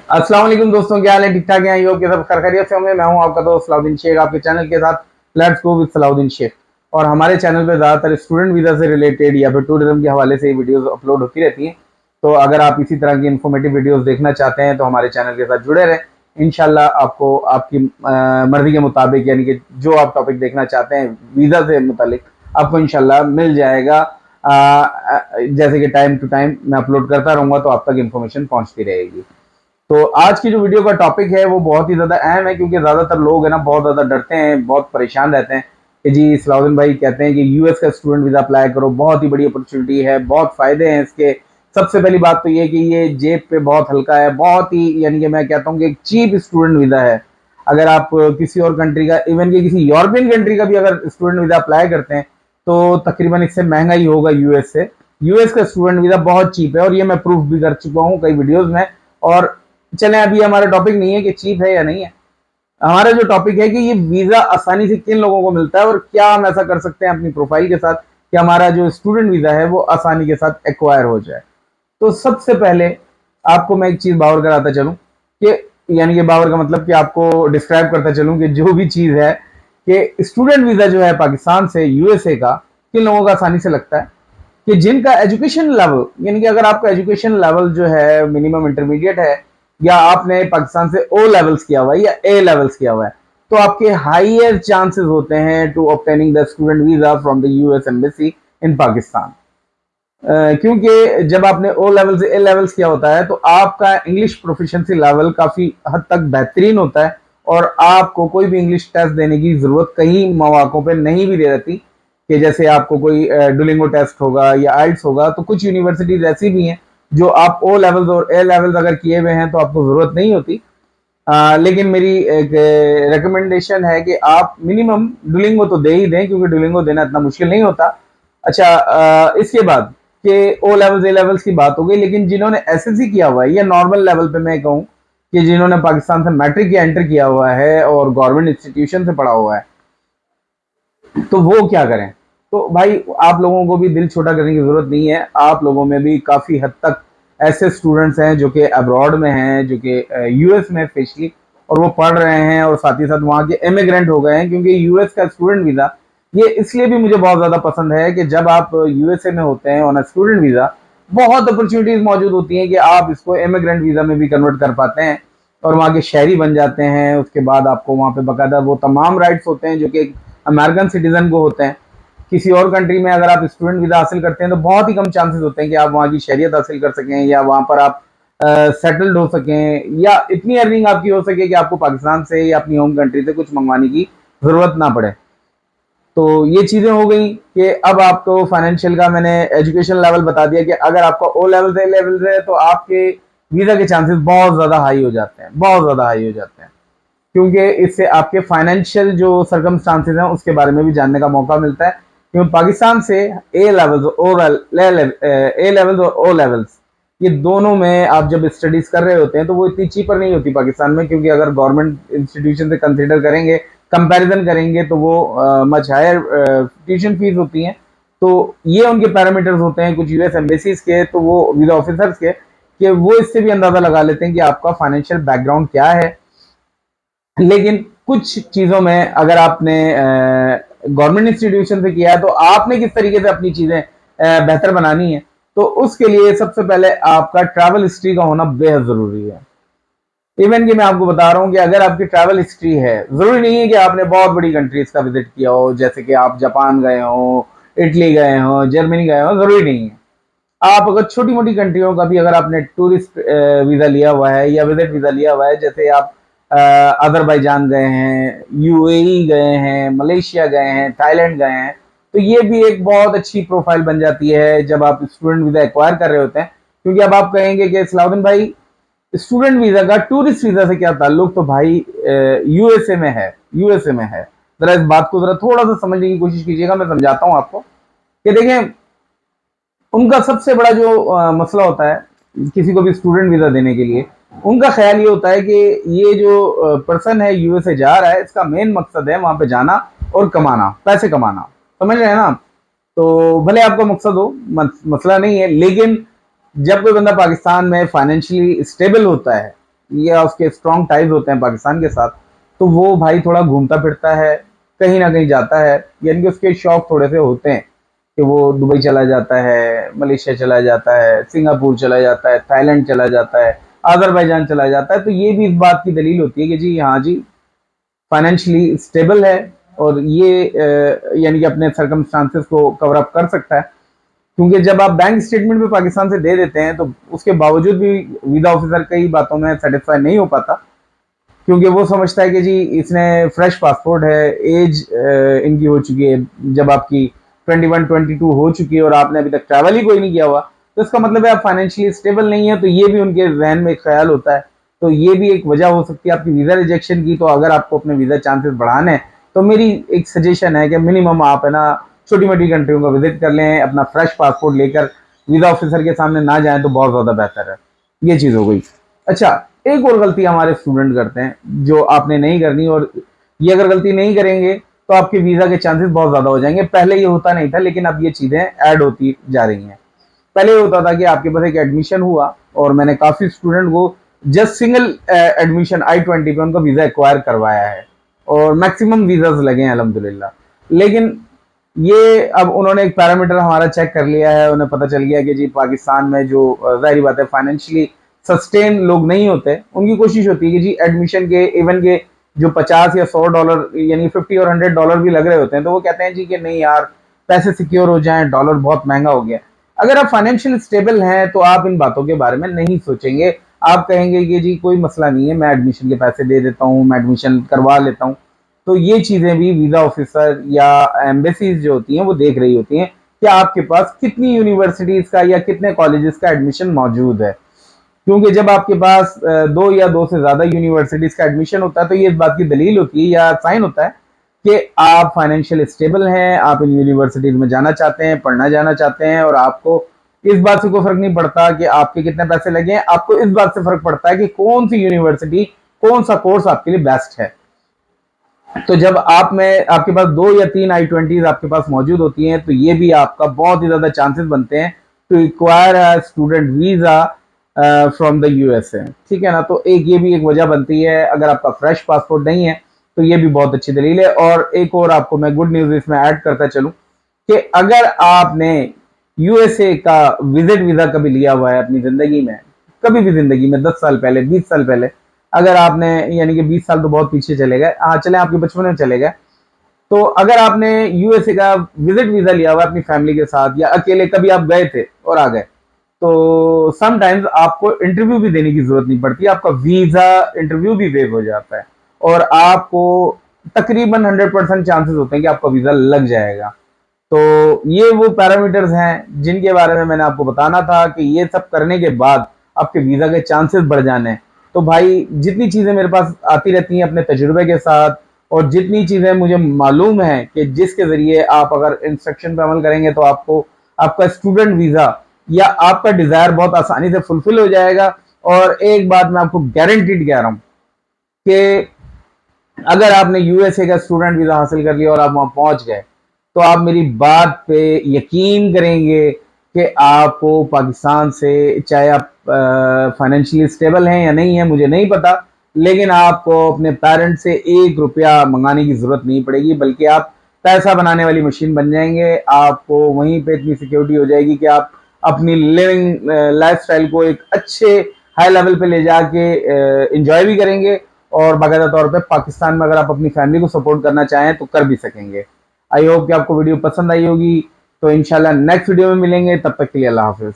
अस्सलाम वालेकुम दोस्तों, क्या हाल है? ठीक ठाक हैं? योग के सब खैरियत से होंगे। मैं हूं आपका दोस्त सलाउद्दीन शेख, आपके चैनल के साथ let's go with Salauddin Shaikh. और हमारे चैनल पे ज़्यादातर स्टूडेंट वीज़ा से रिलेटेड या फिर टूरिज्म के हवाले से ही वीडियोस अपलोड होती रहती हैं। तो अगर आप इसी तरह की इन्फॉर्मेटिव वीडियोस देखना चाहते हैं तो हमारे चैनल के साथ जुड़े रहें। इंशाल्लाह आपको आपकी मर्जी के मुताबिक, यानी कि जो आप टॉपिक देखना चाहते हैं वीज़ा से मुतालिक, आपको इंशाल्लाह मिल जाएगा। जैसे कि टाइम टू टाइम मैं अपलोड करता रहूँगा तो आप तक इन्फॉर्मेशन पहुँचती रहेगी। तो आज की जो वीडियो का टॉपिक है वो बहुत ही ज़्यादा अहम है, क्योंकि ज़्यादातर लोग है ना बहुत ज़्यादा डरते हैं, बहुत परेशान रहते हैं कि जी सलाउद्दीन भाई कहते हैं कि यूएस का स्टूडेंट वीज़ा अप्लाई करो, बहुत ही बड़ी अपॉर्चुनिटी है, बहुत फ़ायदे हैं इसके। सबसे पहली बात तो ये कि ये जेब पे बहुत हल्का है, बहुत ही, यानी कि मैं कहता हूँ कि एक चीप स्टूडेंट वीज़ा है। अगर आप किसी और कंट्री का, इवन कि किसी यूरोपियन कंट्री का भी अगर स्टूडेंट वीज़ा अप्लाई करते हैं तो तकरीबन इससे महंगा ही होगा यूएस से। यूएस का स्टूडेंट वीज़ा बहुत चीप है और ये मैं प्रूफ भी कर चुका हूँ कई वीडियोज़ में। और चलें, अभी हमारा टॉपिक नहीं है कि चीप है या नहीं है, हमारा जो टॉपिक है कि ये वीजा आसानी से किन लोगों को मिलता है और क्या हम ऐसा कर सकते हैं अपनी प्रोफाइल के साथ कि हमारा जो स्टूडेंट वीजा है वो आसानी के साथ एक्वायर हो जाए। तो सबसे पहले आपको मैं एक चीज बावर कराता चलूं कि, यानी कि बावर का मतलब कि आपको डिस्क्राइब करता चलूं कि जो भी चीज है कि स्टूडेंट वीजा जो है पाकिस्तान से यूएसए का किन लोगों का आसानी से लगता है, कि जिनका एजुकेशन लेवल, यानी कि अगर आपका एजुकेशन लेवल जो है मिनिमम इंटरमीडिएट है, या आपने पाकिस्तान से ओ लेवल्स किया हुआ है या ए लेवल्स किया हुआ है, तो आपके हाइयर चांसेस होते हैं to obtaining the student visa from the US embassy in Pakistan. क्योंकि जब आपने ओ लेवल से ए लेवल्स किया होता है तो आपका इंग्लिश प्रोफिशिएंसी लेवल काफ़ी हद तक बेहतरीन होता है और आपको कोई भी इंग्लिश टेस्ट देने की ज़रूरत कई मौक़ों पे नहीं भी दे रहती, कि जैसे आपको कोई डुलिंगो टेस्ट होगा या आइल्स होगा। तो कुछ यूनिवर्सिटीज़ ऐसी भी हैं जो आप ओ लेवल्स और ए लेवल्स अगर किए हुए हैं तो आपको ज़रूरत नहीं होती। लेकिन मेरी एक रिकमेंडेशन है कि आप मिनिमम डुलिंगो तो दे ही दें, क्योंकि डुलिंगो देना इतना मुश्किल नहीं होता। अच्छा, इसके बाद कि ओ लेवल्स ए लेवल्स की बात हो गई, लेकिन जिन्होंने एसएससी किया हुआ है या नॉर्मल लेवल पे मैं कहूँ कि जिन्होंने पाकिस्तान से मैट्रिक या एंटर किया हुआ है और गवर्नमेंट इंस्टीट्यूशन से पढ़ा हुआ है, तो वो क्या करें? तो भाई आप लोगों को भी दिल छोटा करने की ज़रूरत नहीं है। आप लोगों में भी काफ़ी हद तक ऐसे स्टूडेंट्स हैं जो कि अब्रॉड में हैं, जो कि यूएस में स्पेशली, और वो पढ़ रहे हैं और साथ ही साथ वहाँ के इमिग्रेंट हो गए हैं। क्योंकि यूएस का स्टूडेंट वीज़ा ये इसलिए भी मुझे बहुत ज़्यादा पसंद है कि जब आप यूएसए में होते हैं ऑन अ स्टूडेंट वीज़ा, बहुत अपॉर्चुनिटीज़ मौजूद होती हैं कि आप इसको इमिग्रेंट वीज़ा में भी कन्वर्ट कर पाते हैं और वहाँ के शहरी बन जाते हैं। उसके बाद आपको वहाँ पे बाकायदा वो तमाम राइट्स होते हैं जो कि अमेरिकन सिटीजन को होते हैं। किसी और कंट्री में अगर आप स्टूडेंट वीज़ा हासिल करते हैं तो बहुत ही कम चांसेस होते हैं कि आप वहाँ की शहरियत हासिल कर सकें या वहाँ पर आप सेटल्ड हो सकें या इतनी अर्निंग आपकी हो सके कि आपको पाकिस्तान से या अपनी होम कंट्री से कुछ मंगवाने की ज़रूरत ना पड़े। तो ये चीज़ें हो गई कि अब आपको फाइनेंशियल का मैंने एजुकेशन लेवल बता दिया कि अगर आपका ओ लेवल से लेवल है तो आपके वीज़ा के चांसेस बहुत ज़्यादा हाई हो जाते हैं, बहुत ज़्यादा हाई हो जाते हैं, क्योंकि इससे आपके फाइनेंशियल जो सर्कमस्टांसेस हैं उसके बारे में भी जानने का मौका मिलता है। क्योंकि पाकिस्तान से ए लेवल्स और ओ लेवल्स, ये दोनों में आप जब स्टडीज़ कर रहे होते हैं तो वो इतनी चीपर नहीं होती पाकिस्तान में, क्योंकि अगर गवर्नमेंट इंस्टीट्यूशन से कंसिडर करेंगे, कंपैरिजन करेंगे तो वो मच हायर ट्यूशन फीस होती हैं। तो ये उनके पैरामीटर्स होते हैं कुछ यूएस एम्बेसीज के, तो वो वीज़ा ऑफिसर्स के, कि वो इससे भी अंदाज़ा लगा लेते हैं कि आपका फाइनेंशियल बैकग्राउंड क्या है। लेकिन कुछ चीज़ों में अगर आपने गवर्नमेंट इंस्टीट्यूशन से किया है तो आपने किस तरीके से अपनी चीज़ें बेहतर बनानी है, तो उसके लिए सबसे पहले आपका ट्रैवल हिस्ट्री का होना बेहद ज़रूरी है। इवन कि मैं आपको बता रहा हूँ कि अगर आपकी ट्रैवल हिस्ट्री है, ज़रूरी नहीं है कि आपने बहुत बड़ी कंट्रीज़ का विजिट किया हो, जैसे कि आप जापान गए हो, इटली गए हो, जर्मनी गए हो, ज़रूरी नहीं है। आप अगर छोटी मोटी कंट्रियों का भी अगर आपने टूरिस्ट वीज़ा लिया हुआ है या विजिट वीज़ा लिया हुआ है, जैसे आप अजरबैजान गए हैं, यूएई गए हैं, मलेशिया गए हैं, थाईलैंड गए हैं, तो ये भी एक बहुत अच्छी प्रोफाइल बन जाती है जब आप स्टूडेंट वीज़ा एक्वायर कर रहे होते हैं। क्योंकि अब आप कहेंगे कि सलाउद्दीन भाई स्टूडेंट वीज़ा का टूरिस्ट वीज़ा से क्या ताल्लुक, तो भाई यूएसए में है, यूएसए में है। ज़रा इस बात को ज़रा थोड़ा सा समझने की कोशिश कीजिएगा, मैं समझाता हूँ आपको कि देखें, उनका सबसे बड़ा जो मसला होता है किसी को भी स्टूडेंट वीज़ा देने के लिए, उनका ख्याल ये होता है कि ये जो पर्सन है यूएसए जा रहा है, इसका मेन मकसद है वहाँ पे जाना और कमाना, पैसे कमाना। समझ रहे हैं ना? तो भले आपका मकसद हो, मसला नहीं है, लेकिन जब कोई बंदा पाकिस्तान में फाइनेंशियली स्टेबल होता है या उसके स्ट्रॉन्ग टाइज होते हैं पाकिस्तान के साथ, तो वो भाई थोड़ा घूमता फिरता है, कहीं ना कहीं जाता है, यानी कि उसके शौक थोड़े से होते हैं कि वो दुबई चला जाता है, मलेशिया चला जाता है, सिंगापुर चला जाता है, थाईलैंड चला जाता है, अजरबैजान चला जाता है। तो ये भी इस बात की दलील होती है कि जी हाँ जी, फाइनेंशियली स्टेबल है और ये यानी कि अपने सर्कमस्टांसेस को कवर अप कर सकता है। क्योंकि जब आप बैंक स्टेटमेंट भी पाकिस्तान से दे देते हैं तो उसके बावजूद भी वीजा ऑफिसर कई बातों में सेटिस्फाई नहीं हो पाता, क्योंकि वो समझता है कि जी इसने फ्रेश पासपोर्ट है, एज इनकी हो चुकी है, जब आपकी 21-22 हो चुकी है और आपने अभी तक ट्रैवल ही कोई नहीं किया हुआ, तो इसका मतलब है आप फाइनेंशियली स्टेबल नहीं है। तो ये भी उनके जहन में एक ख्याल होता है। तो ये भी एक वजह हो सकती है आपकी वीज़ा रिजेक्शन की। तो अगर आपको अपने वीज़ा चांसेस बढ़ाने हैं तो मेरी एक सजेशन है कि मिनिमम आप है ना छोटी मोटी कंट्रियों का विजिट कर लें, अपना फ्रेश पासपोर्ट लेकर वीज़ा ऑफिसर के सामने ना जाएं तो बहुत ज़्यादा बेहतर है। ये चीज़ हो गई। अच्छा, एक और गलती हमारे स्टूडेंट करते हैं जो आपने नहीं करनी, और ये अगर गलती नहीं करेंगे तो आपके वीज़ा के चांसेस बहुत ज़्यादा हो जाएंगे। पहले ये होता नहीं था, लेकिन अब ये चीज़ें ऐड होती जा रही हैं। पहले ये होता था कि आपके पास एक एडमिशन हुआ और मैंने काफ़ी स्टूडेंट को जस्ट सिंगल एडमिशन I-20 पे उनका वीज़ा एक्वायर करवाया है और मैक्सिमम वीज़ाज लगे हैं अल्हम्दुलिल्लाह। लेकिन ये अब उन्होंने एक पैरामीटर हमारा चेक कर लिया है, उन्हें पता चल गया कि जी पाकिस्तान में जो जाहिर बात है फाइनेंशियली सस्टेन लोग नहीं होते, उनकी कोशिश होती है कि जी एडमिशन के इवन के जो 50 या $100 यानी 50 और $100 भी लग रहे होते हैं, तो वो कहते हैं जी कि नहीं यार पैसे सिक्योर हो जाएं, डॉलर बहुत महंगा हो गया। अगर आप फाइनेंशियल स्टेबल हैं तो आप इन बातों के बारे में नहीं सोचेंगे। आप कहेंगे कि जी कोई मसला नहीं है, मैं एडमिशन के पैसे दे देता हूँ, मैं एडमिशन करवा लेता हूँ। तो ये चीज़ें भी वीज़ा ऑफिसर या एम्बेसीज जो होती हैं वो देख रही होती हैं कि आपके पास कितनी यूनिवर्सिटीज़ का या कितने कॉलेजेस का एडमिशन मौजूद है। क्योंकि जब आपके पास दो या दो से ज़्यादा यूनिवर्सिटीज़ का एडमिशन होता है तो ये इस बात की दलील होती है या साइन होता है कि आप फाइनेंशियल स्टेबल हैं, आप इन यूनिवर्सिटीज़ में जाना चाहते हैं, पढ़ना जाना चाहते हैं, और आपको इस बात से कोई फ़र्क नहीं पड़ता कि आपके कितने पैसे लगे हैं। आपको इस बात से फ़र्क पड़ता है कि कौन सी यूनिवर्सिटी, कौन सा कोर्स आपके लिए बेस्ट है। तो जब आप में आपके पास 2 या 3 I-20s आपके पास मौजूद होती हैं तो ये भी आपका बहुत ही ज़्यादा चांसेस बनते हैं to acquire a student visa from the USA। ठीक है ना। तो एक ये भी एक वजह बनती है। अगर आपका फ्रेश पासपोर्ट नहीं है तो ये भी बहुत अच्छी दलील है। और एक और आपको मैं गुड न्यूज़ इसमें ऐड करता चलूँ कि अगर आपने USA का विजिट वीज़ा कभी लिया हुआ है अपनी ज़िंदगी में, कभी भी ज़िंदगी में 10 साल पहले, 20 साल पहले, अगर आपने यानी कि 20 साल तो बहुत पीछे चले गए, हाँ चले आपके बचपन में चले गए, तो अगर आपने USA का विजिट वीज़ा लिया हुआ अपनी फैमिली के साथ या अकेले कभी आप गए थे और आ गए, तो समटाइम्स आपको इंटरव्यू भी देने की जरूरत नहीं पड़ती, आपका वीज़ा इंटरव्यू भी वेव हो जाता है और आपको तकरीबन 100% चांसेस होते हैं कि आपका वीज़ा लग जाएगा। तो ये वो पैरामीटर्स हैं जिनके बारे में मैंने आपको बताना था कि ये सब करने के बाद आपके वीज़ा के चांसेस बढ़ जाने हैं। तो भाई जितनी चीज़ें मेरे पास आती रहती हैं अपने तजुर्बे के साथ, और जितनी चीज़ें मुझे मालूम है कि जिसके ज़रिए आप अगर इंस्ट्रक्शन पर अमल करेंगे तो आपको आपका स्टूडेंट वीज़ा या आपका डिज़ायर बहुत आसानी से फुलफिल हो जाएगा। और एक बात मैं आपको गारंटीड कह रहा हूँ कि अगर आपने USA का स्टूडेंट वीज़ा हासिल कर लिया और आप वहाँ पहुँच गए, तो आप मेरी बात पे यकीन करेंगे कि आपको पाकिस्तान से, चाहे आप फाइनेंशियली स्टेबल हैं या नहीं है मुझे नहीं पता, लेकिन आपको अपने पेरेंट्स से 1 रुपया मंगाने की ज़रूरत नहीं पड़ेगी, बल्कि आप पैसा बनाने वाली मशीन बन जाएंगे। आपको वहीं पे इतनी सिक्योरिटी हो जाएगी कि आप अपनी लिविंग लाइफस्टाइल को एक अच्छे हाई लेवल पे ले जाके इंजॉय भी करेंगे, और बाकायदा तौर पे पाकिस्तान में अगर आप अपनी फैमिली को सपोर्ट करना चाहें तो कर भी सकेंगे। आई होप कि आपको वीडियो पसंद आई होगी। तो इंशाल्लाह नेक्स्ट वीडियो में मिलेंगे, तब तक के लिए अल्लाह हाफिज़।